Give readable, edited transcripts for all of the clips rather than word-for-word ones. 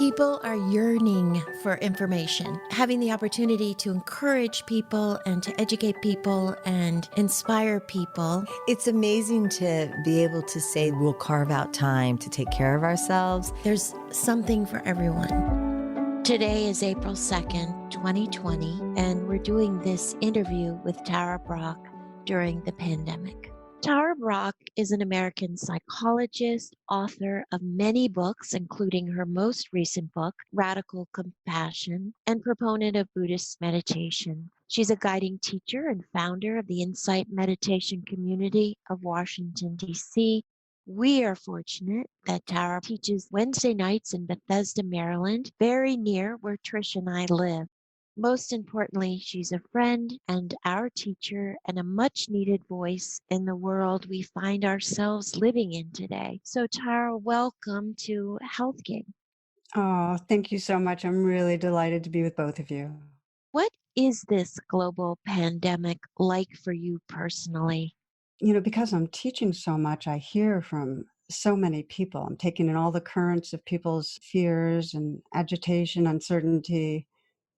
People are yearning for information, having the opportunity to encourage people and to educate people and inspire people. It's amazing to be able to say we'll carve out time to take care of ourselves. There's something for everyone. Today is April 2nd, 2020, and we're doing this interview with Tara Brach during the pandemic. Tara Brach is an American psychologist, author of many books, including her most recent book, Radical Compassion, and proponent of Buddhist meditation. She's a guiding teacher and founder of the Insight Meditation community of Washington, D.C. We are fortunate that Tara teaches Wednesday nights in Bethesda, Maryland, very near where Trish and I live. Most importantly, she's a friend and our teacher and a much needed voice in the world we find ourselves living in today. So Tara, welcome to Health Game. Oh, thank you so much. I'm really delighted to be with both of you. What is this global pandemic like for you personally? Because I'm teaching so much, I hear from so many people. I'm taking in all the currents of people's fears and agitation, uncertainty.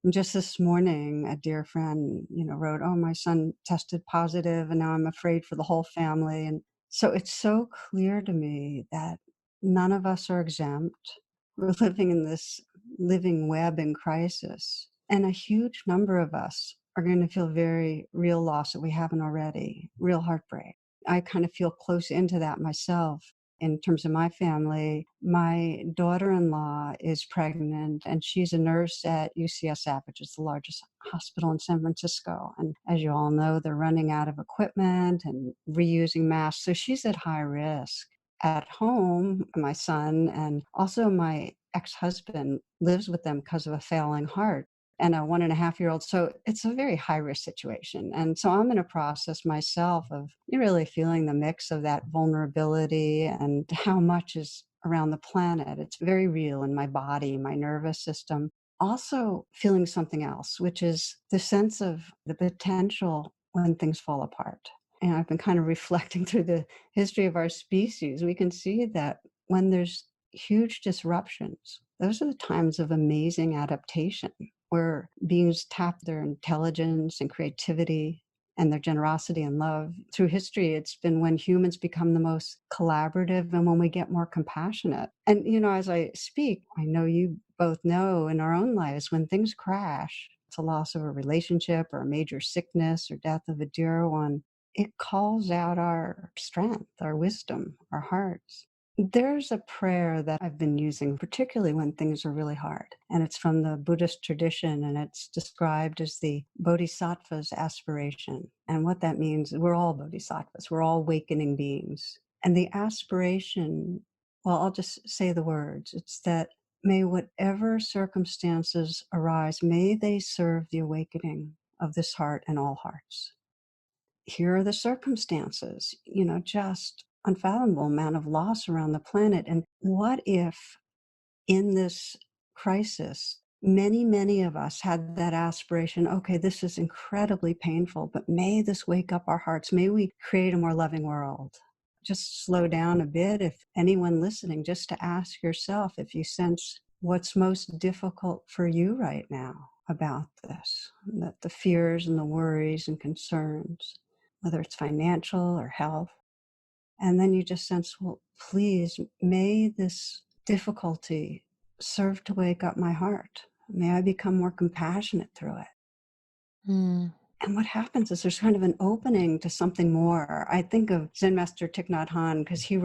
And just this morning, a dear friend, wrote, "Oh, my son tested positive and now I'm afraid for the whole family." And so it's so clear to me that none of us are exempt. We're living in this living web in crisis. And a huge number of us are going to feel very real loss that we haven't already, real heartbreak. I kind of feel close into that myself. In terms of my family, my daughter-in-law is pregnant and she's a nurse at UCSF, which is the largest hospital in San Francisco. And as you all know, they're running out of equipment and reusing masks. So she's at high risk. At home, my son and also my ex-husband lives with them because of a failing heart and a 1.5-year-old. So it's a very high-risk situation. And so I'm in a process myself of really feeling the mix of that vulnerability and how much is around the planet. It's very real in my body, my nervous system. Also feeling something else, which is the sense of the potential when things fall apart. And I've been kind of reflecting through the history of our species. We can see that when there's huge disruptions, those are the times of amazing adaptation, where beings tap their intelligence and creativity and their generosity and love. Through history, it's been when humans become the most collaborative and when we get more compassionate. And, as I speak, I know you both know in our own lives, when things crash, it's a loss of a relationship or a major sickness or death of a dear one, it calls out our strength, our wisdom, our hearts. There's a prayer that I've been using, particularly when things are really hard. And it's from the Buddhist tradition, and it's described as the Bodhisattvas Aspiration. And what that means, we're all Bodhisattvas, we're all awakening beings. And the aspiration, well, I'll just say the words. It's that may whatever circumstances arise, may they serve the awakening of this heart and all hearts. Here are the circumstances, just unfathomable amount of loss around the planet. And what if in this crisis, many, many of us had that aspiration, okay, this is incredibly painful, but may this wake up our hearts. May we create a more loving world. Just slow down a bit. If anyone listening, just to ask yourself if you sense what's most difficult for you right now about this, that the fears and the worries and concerns, whether it's financial or health. And then you just sense, well, please, may this difficulty serve to wake up my heart. May I become more compassionate through it. And what happens is there's kind of an opening to something more. I think of Zen Master Thich Nhat Hanh because he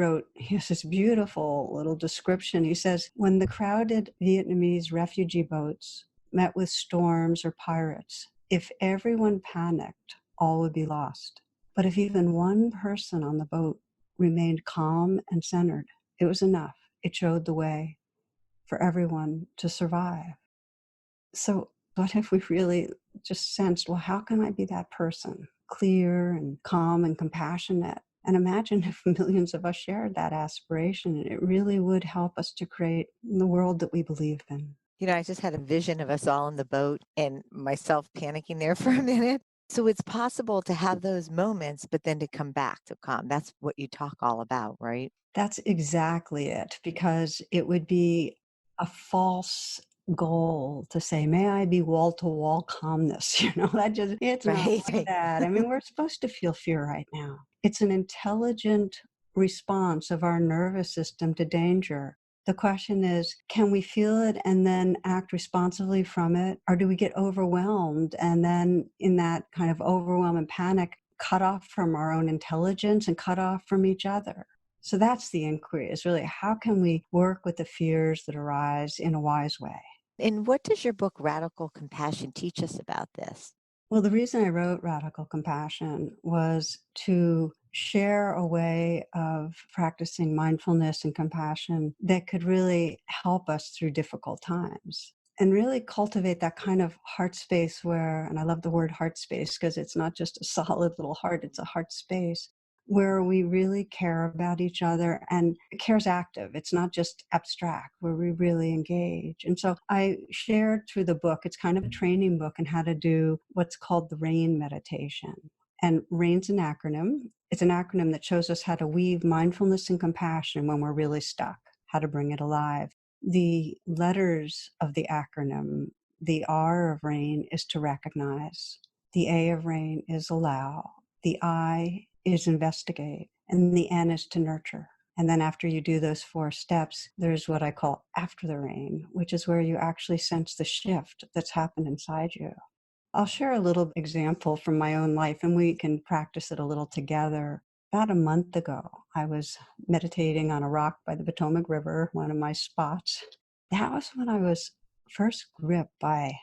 has this beautiful little description. He says, when the crowded Vietnamese refugee boats met with storms or pirates, if everyone panicked, all would be lost. But if even one person on the boat remained calm and centered, it was enough. It showed the way for everyone to survive. So what if we really just sensed, well, how can I be that person? Clear and calm and compassionate. And imagine if millions of us shared that aspiration. It really would help us to create the world that we believe in. I just had a vision of us all in the boat and myself panicking there for a minute. So it's possible to have those moments, but then to come back to calm. That's what you talk all about, right? That's exactly it, because it would be a false goal to say, may I be wall to wall calmness. It's not Right. like Right. that. I mean, we're supposed to feel fear right now. It's an intelligent response of our nervous system to danger. The question is, can we feel it and then act responsibly from it? Or do we get overwhelmed and then in that kind of overwhelm and panic, cut off from our own intelligence and cut off from each other? So that's the inquiry, is really how can we work with the fears that arise in a wise way? And what does your book, Radical Compassion, teach us about this? Well, the reason I wrote Radical Compassion was to share a way of practicing mindfulness and compassion that could really help us through difficult times and really cultivate that kind of heart space where, and I love the word heart space because it's not just a solid little heart, it's a heart space where we really care about each other, and care is active. It's not just abstract, where we really engage. And so I shared through the book, it's kind of a training book on how to do what's called the RAIN meditation. And RAIN's an acronym. It's an acronym that shows us how to weave mindfulness and compassion when we're really stuck, how to bring it alive. The letters of the acronym, the R of RAIN is to recognize. The A of RAIN is allow. The I is investigate, and the N is to nurture. And then after you do those 4 steps, there's what I call after the rain, which is where you actually sense the shift that's happened inside you. I'll share a little example from my own life, and we can practice it a little together. About a month ago, I was meditating on a rock by the Potomac River, one of my spots. That was when I was first gripped by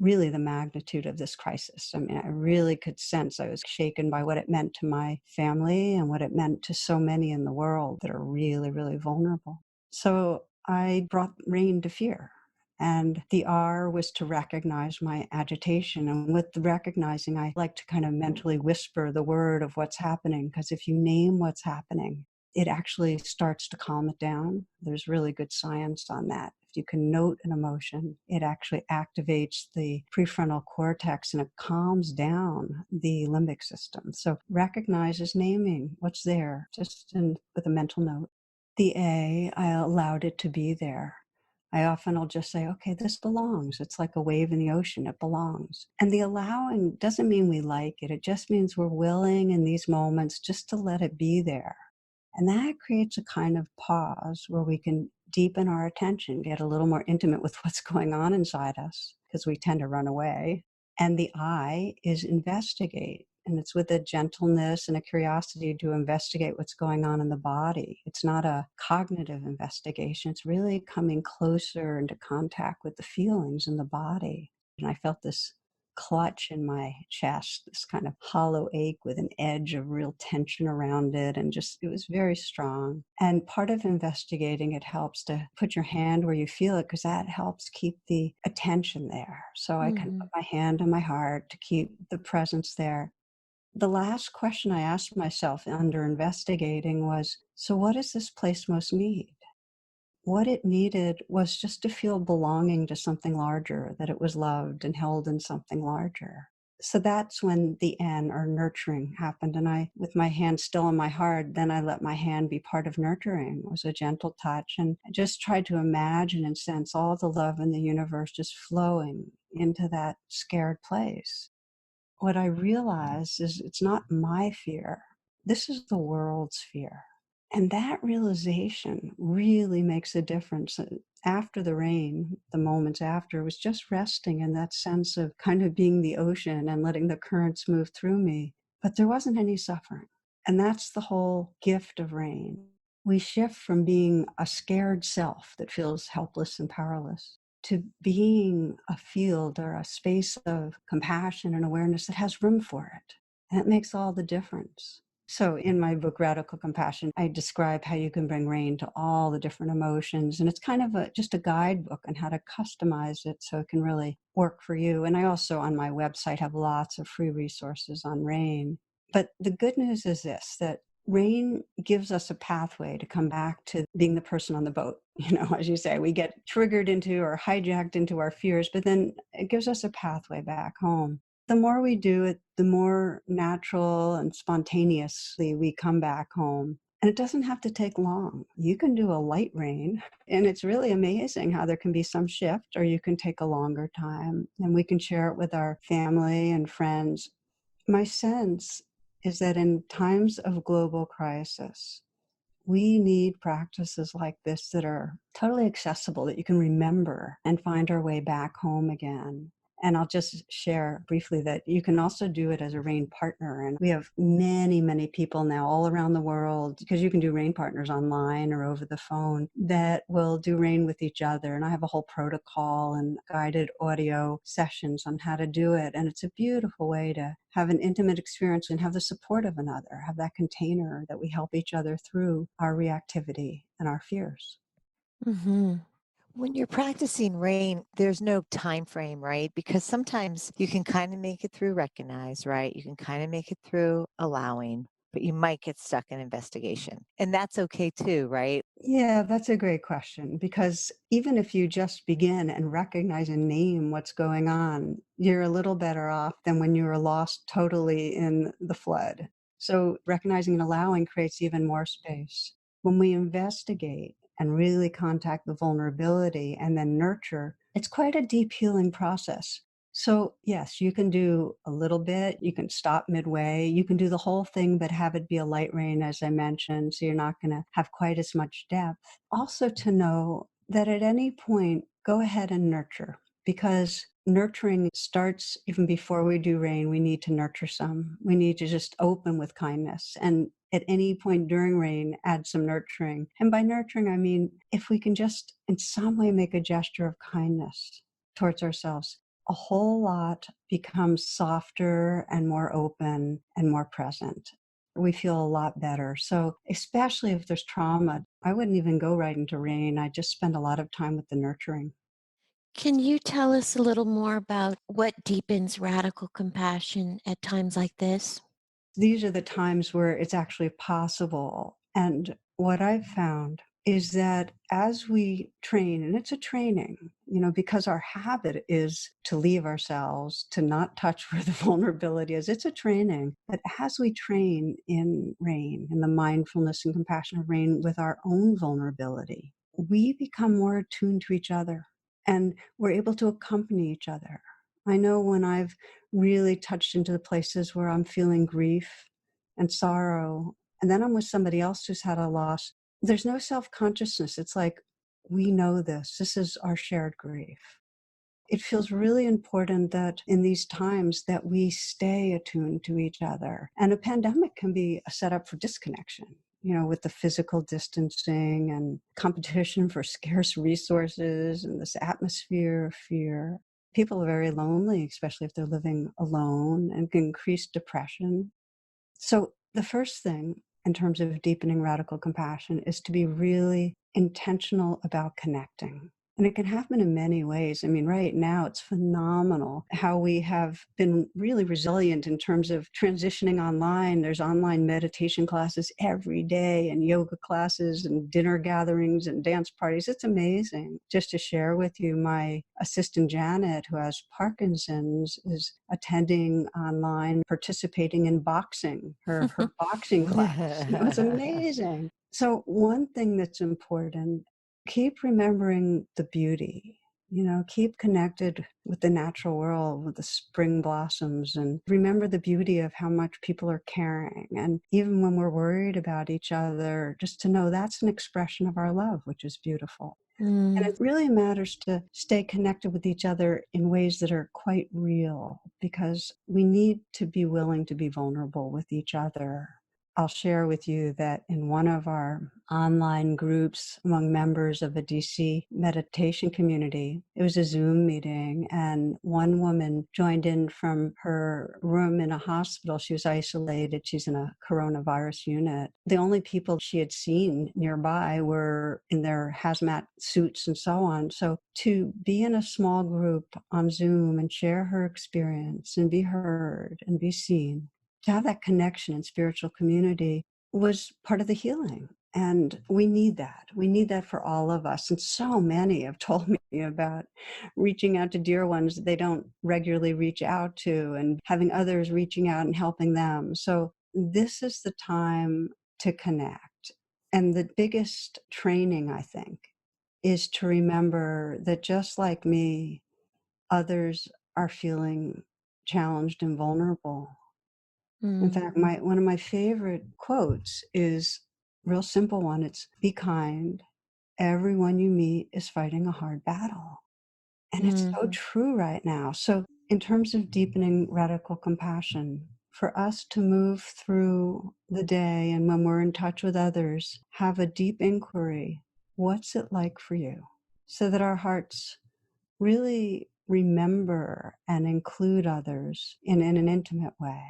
really the magnitude of this crisis. I mean, I really could sense I was shaken by what it meant to my family and what it meant to so many in the world that are really, really vulnerable. So I brought rain to fear. And the R was to recognize my agitation. And with the recognizing, I like to kind of mentally whisper the word of what's happening, because if you name what's happening, it actually starts to calm it down. There's really good science on that. If you can note an emotion, it actually activates the prefrontal cortex and it calms down the limbic system. So recognize is naming what's there, just with a mental note. The A, I allowed it to be there. I often will just say, okay, this belongs. It's like a wave in the ocean. It belongs. And the allowing doesn't mean we like it. It just means we're willing in these moments just to let it be there. And that creates a kind of pause where we can deepen our attention, get a little more intimate with what's going on inside us, because we tend to run away. And the I is investigate. And it's with a gentleness and a curiosity to investigate what's going on in the body. It's not a cognitive investigation. It's really coming closer into contact with the feelings in the body. And I felt this clutch in my chest, this kind of hollow ache with an edge of real tension around it. And just, it was very strong. And part of investigating, it helps to put your hand where you feel it, because that helps keep the attention there. So I can put my hand on my heart to keep the presence there. The last question I asked myself under investigating was, so what does this place most need? What it needed was just to feel belonging to something larger, that it was loved and held in something larger. So that's when the N, or nurturing, happened. And I, with my hand still on my heart, then I let my hand be part of nurturing. It was a gentle touch. And I just tried to imagine and sense all the love in the universe just flowing into that scared place. What I realized is it's not my fear. This is the world's fear. And that realization really makes a difference. After the rain, the moments after, was just resting in that sense of kind of being the ocean and letting the currents move through me. But there wasn't any suffering. And that's the whole gift of rain. We shift from being a scared self that feels helpless and powerless to being a field or a space of compassion and awareness that has room for it. And it makes all the difference. So in my book, Radical Compassion, I describe how you can bring rain to all the different emotions. And it's kind of just a guidebook on how to customize it so it can really work for you. And I also, on my website, have lots of free resources on rain. But the good news is this, that rain gives us a pathway to come back to being the person on the boat. As you say, we get triggered into or hijacked into our fears, but then it gives us a pathway back home. The more we do it, the more natural and spontaneously we come back home. And it doesn't have to take long. You can do a light rain, and it's really amazing how there can be some shift, or you can take a longer time, and we can share it with our family and friends. My sense is that in times of global crisis, we need practices like this that are totally accessible, that you can remember and find our way back home again. And I'll just share briefly that you can also do it as a RAIN partner. And we have many, many people now all around the world, because you can do RAIN partners online or over the phone, that will do RAIN with each other. And I have a whole protocol and guided audio sessions on how to do it. And it's a beautiful way to have an intimate experience and have the support of another, have that container that we help each other through our reactivity and our fears. Mm-hmm. When you're practicing RAIN, there's no time frame, right? Because sometimes you can kind of make it through recognize, right? You can kind of make it through allowing, but you might get stuck in investigation. And that's okay too, right? Yeah, that's a great question, because even if you just begin and recognize and name what's going on, you're a little better off than when you were lost totally in the flood. So recognizing and allowing creates even more space. When we investigate and really contact the vulnerability and then nurture, it's quite a deep healing process. So yes, you can do a little bit, you can stop midway, you can do the whole thing, but have it be a light rain, as I mentioned, so you're not going to have quite as much depth. Also to know that at any point, go ahead and nurture, because nurturing starts even before we do rain. We need to nurture some. We need to just open with kindness. And at any point during rain, add some nurturing. And by nurturing, I mean, if we can just in some way make a gesture of kindness towards ourselves, a whole lot becomes softer and more open and more present. We feel a lot better. So especially if there's trauma, I wouldn't even go right into rain. I just spend a lot of time with the nurturing. Can you tell us a little more about what deepens radical compassion at times like this? These are the times where it's actually possible. And what I've found is that as we train, and it's a training, because our habit is to leave ourselves, to not touch where the vulnerability is, it's a training. But as we train in rain, in the mindfulness and compassion of rain with our own vulnerability, we become more attuned to each other, and we're able to accompany each other. I know when I've really touched into the places where I'm feeling grief and sorrow, and then I'm with somebody else who's had a loss, there's no self-consciousness. It's like, we know this. This is our shared grief. It feels really important that in these times that we stay attuned to each other. And a pandemic can be a setup for disconnection, with the physical distancing and competition for scarce resources and this atmosphere of fear. People are very lonely, especially if they're living alone, and can increase depression. So the first thing in terms of deepening radical compassion is to be really intentional about connecting. And it can happen in many ways. I mean, right now it's phenomenal how we have been really resilient in terms of transitioning online. There's online meditation classes every day, and yoga classes and dinner gatherings and dance parties. It's amazing. Just to share with you, my assistant Janet, who has Parkinson's, is attending online, participating in boxing, her boxing class. It's amazing. So one thing that's important, keep remembering the beauty, keep connected with the natural world, with the spring blossoms, and remember the beauty of how much people are caring. And even when we're worried about each other, just to know that's an expression of our love, which is beautiful. And it really matters to stay connected with each other in ways that are quite real, because we need to be willing to be vulnerable with each other. I'll share with you that in one of our online groups among members of the DC meditation community, it was a Zoom meeting, and one woman joined in from her room in a hospital. She was isolated. She's in a coronavirus unit. The only people she had seen nearby were in their hazmat suits and so on. So to be in a small group on Zoom and share her experience and be heard and be seen, to have that connection and spiritual community was part of the healing. And we need that. We need that for all of us. And so many have told me about reaching out to dear ones that they don't regularly reach out to, and having others reaching out and helping them. So this is the time to connect. And the biggest training, I think, is to remember that just like me, others are feeling challenged and vulnerable. In fact, one of my favorite quotes is a real simple one. It's, "Be kind. Everyone you meet is fighting a hard battle." And it's so true right now. So in terms of deepening radical compassion, for us to move through the day and when we're in touch with others, have a deep inquiry. What's it like for you? So that our hearts really remember and include others in an intimate way.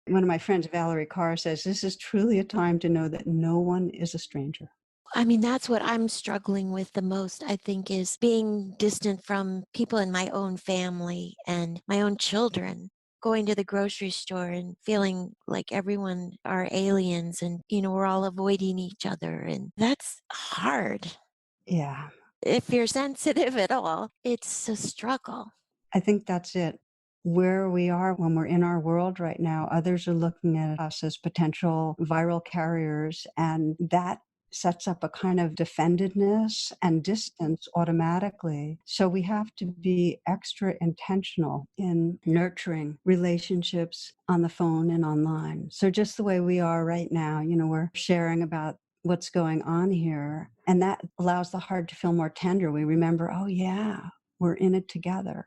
One of my friends, Valerie Carr, says this is truly a time to know that no one is a stranger. I mean, that's what I'm struggling with the most, I think, is being distant from people in my own family and my own children. Going to the grocery store and feeling like everyone are aliens and, we're all avoiding each other. And that's hard. Yeah. If you're sensitive at all, it's a struggle. I think that's it. Where we are when we're in our world right now, others are looking at us as potential viral carriers, and that sets up a kind of defendedness and distance automatically. So we have to be extra intentional in nurturing relationships on the phone and online. So just the way we are right now, we're sharing about what's going on here, and that allows the heart to feel more tender. We remember, oh yeah, we're in it together.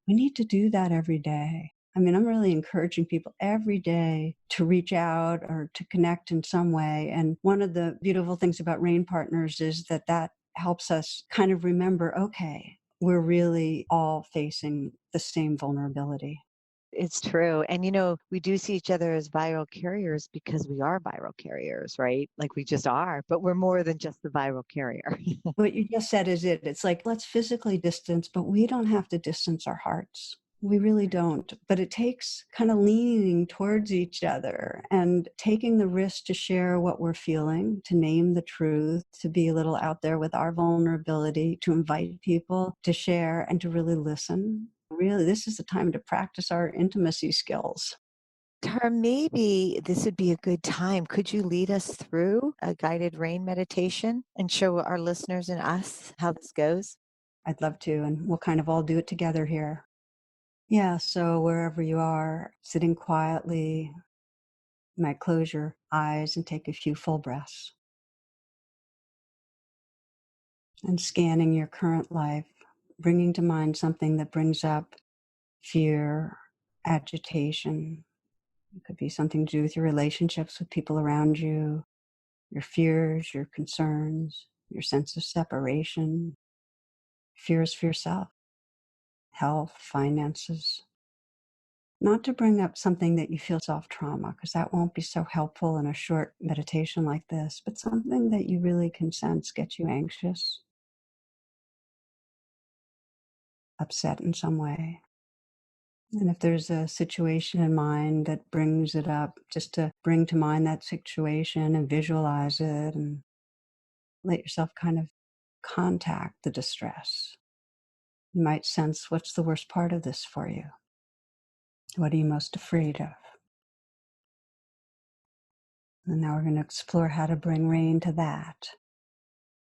We need to do that every day. I mean, I'm really encouraging people every day to reach out or to connect in some way. And one of the beautiful things about Rain Partners is that helps us kind of remember, okay, we're really all facing the same vulnerability. It's true. And, we do see each other as viral carriers because we are viral carriers, right? Like we just are, but we're more than just the viral carrier. What you just said is it. It's like, let's physically distance, but we don't have to distance our hearts. We really don't. But it takes kind of leaning towards each other and taking the risk to share what we're feeling, to name the truth, to be a little out there with our vulnerability, to invite people to share and to really listen. Really, this is the time to practice our intimacy skills. Tara, maybe this would be a good time. Could you lead us through a guided rain meditation and show our listeners and us how this goes? I'd love to, and we'll kind of all do it together here. Yeah, so wherever you are, sitting quietly, you might close your eyes and take a few full breaths. And scanning your current life, bringing to mind something that brings up fear, agitation. It could be something to do with your relationships with people around you, your fears, your concerns, your sense of separation, fears for yourself, health, finances. Not to bring up something that you feel self-trauma, because that won't be so helpful in a short meditation like this, but something that you really can sense gets you anxious, upset in some way. And if there's a situation in mind that brings it up, just to bring to mind that situation and visualize it and let yourself kind of contact the distress. You might sense, what's the worst part of this for you? What are you most afraid of? And now we're going to explore how to bring rain to that.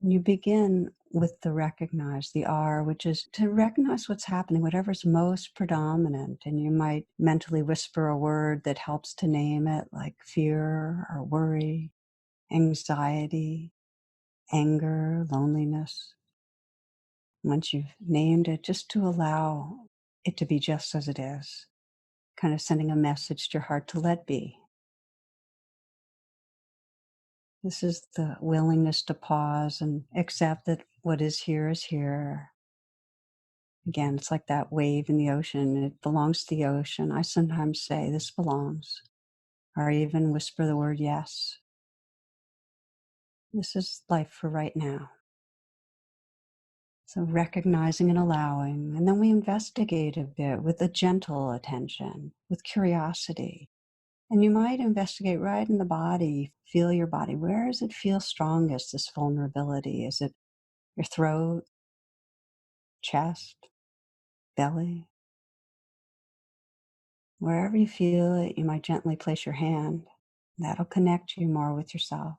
And you begin with the R, which is to recognize what's happening, whatever's most predominant. And you might mentally whisper a word that helps to name it, like fear or worry, anxiety, anger, loneliness. Once you've named it, just to allow it to be just as it is, kind of sending a message to your heart to let be. This is the willingness to pause and accept that what is here is here. Again, it's like that wave in the ocean. It belongs to the ocean. I sometimes say, this belongs, or even whisper the word yes. This is life for right now. So recognizing and allowing, and then we investigate a bit with a gentle attention, with curiosity. And you might investigate right in the body, feel your body. Where does it feel strongest, this vulnerability? Is it your throat, chest, belly? Wherever you feel it, you might gently place your hand. That'll connect you more with yourself.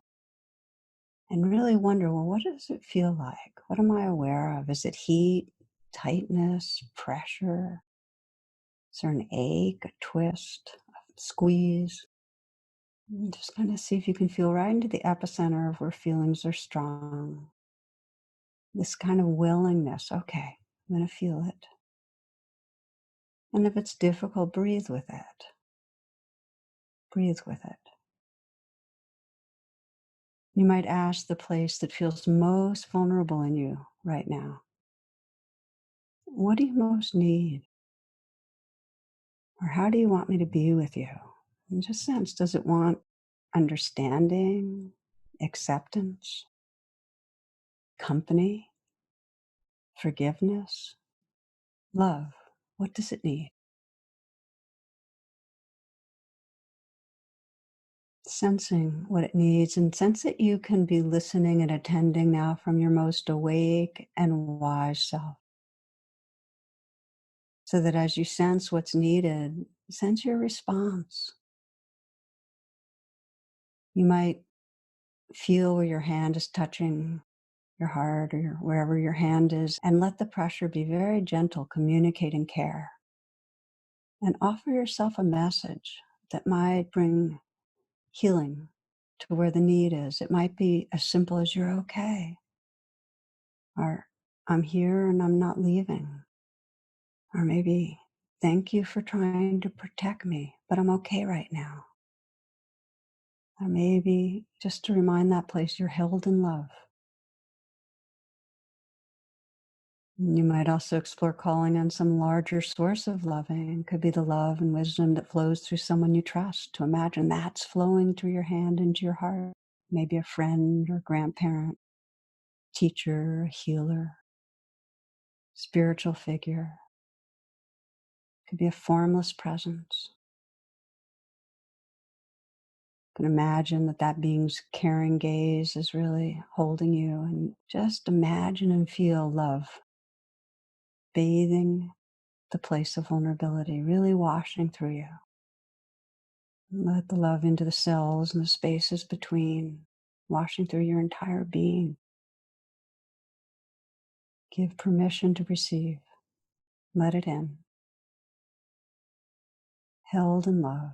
and really wonder, well, what does it feel like? What am I aware of? Is it heat, tightness, pressure? Is there an ache, a twist, a squeeze? And just kind of see if you can feel right into the epicenter of where feelings are strong. This kind of willingness, okay, I'm going to feel it. And if it's difficult, breathe with it. Breathe with it. You might ask the place that feels most vulnerable in you right now, what do you most need? Or how do you want me to be with you? And just sense, does it want understanding, acceptance, company, forgiveness, love? What does it need? Sensing what it needs, and sense that you can be listening and attending now from your most awake and wise self. So that as you sense what's needed, sense your response. You might feel where your hand is touching your heart or wherever your hand is, and let the pressure be very gentle, communicating care. And offer yourself a message that might bring healing to where the need is. It might be as simple as you're okay, or I'm here and I'm not leaving, or maybe thank you for trying to protect me, but I'm okay right now. Or maybe just to remind that place you're held in love. You might also explore calling on some larger source of loving. It could be the love and wisdom that flows through someone you trust. To imagine that's flowing through your hand into your heart. Maybe a friend or grandparent, teacher, healer, spiritual figure. It could be a formless presence. You can imagine that being's caring gaze is really holding you, and just imagine and feel love bathing the place of vulnerability, really washing through you. Let the love into the cells and the spaces between, washing through your entire being. Give permission to receive. Let it in. Held in love.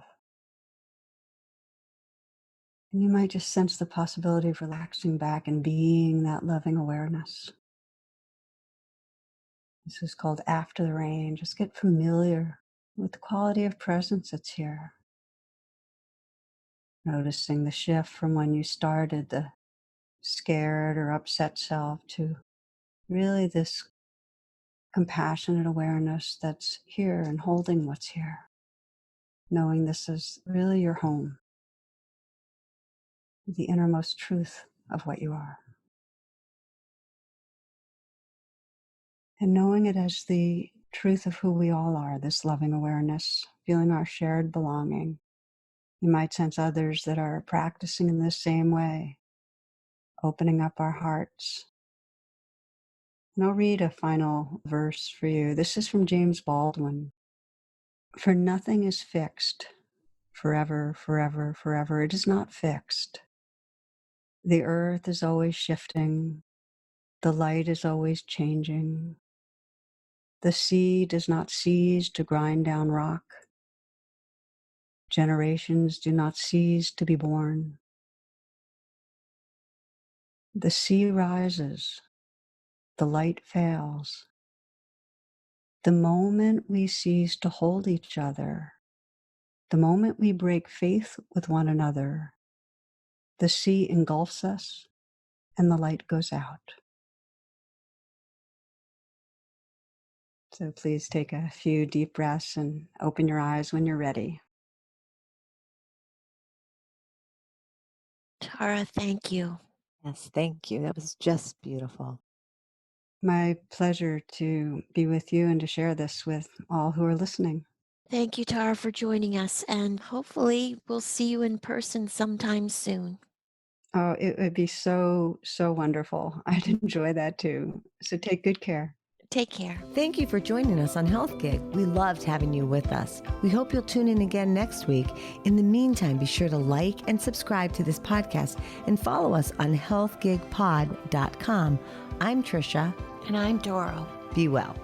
And you might just sense the possibility of relaxing back and being that loving awareness. This is called after the rain. Just get familiar with the quality of presence that's here. Noticing the shift from when you started, the scared or upset self, to really this compassionate awareness that's here and holding what's here. Knowing this is really your home, the innermost truth of what you are. And knowing it as the truth of who we all are, this loving awareness, feeling our shared belonging. You might sense others that are practicing in the same way, opening up our hearts. And I'll read a final verse for you. This is from James Baldwin. For nothing is fixed forever, forever, forever. It is not fixed. The earth is always shifting. The light is always changing. The sea does not cease to grind down rock. Generations do not cease to be born. The sea rises. The light fails. The moment we cease to hold each other, the moment we break faith with one another, the sea engulfs us and the light goes out. So please take a few deep breaths and open your eyes when you're ready. Tara, thank you. Yes, thank you. That was just beautiful. My pleasure to be with you and to share this with all who are listening. Thank you, Tara, for joining us, and hopefully we'll see you in person sometime soon. Oh, it would be so, so wonderful. I'd enjoy that too. So take good care. Take care. Thank you for joining us on Health Gig. We loved having you with us. We hope you'll tune in again next week. In the meantime, be sure to like and subscribe to this podcast and follow us on healthgigpod.com. I'm Trisha. And I'm Doro. Be well.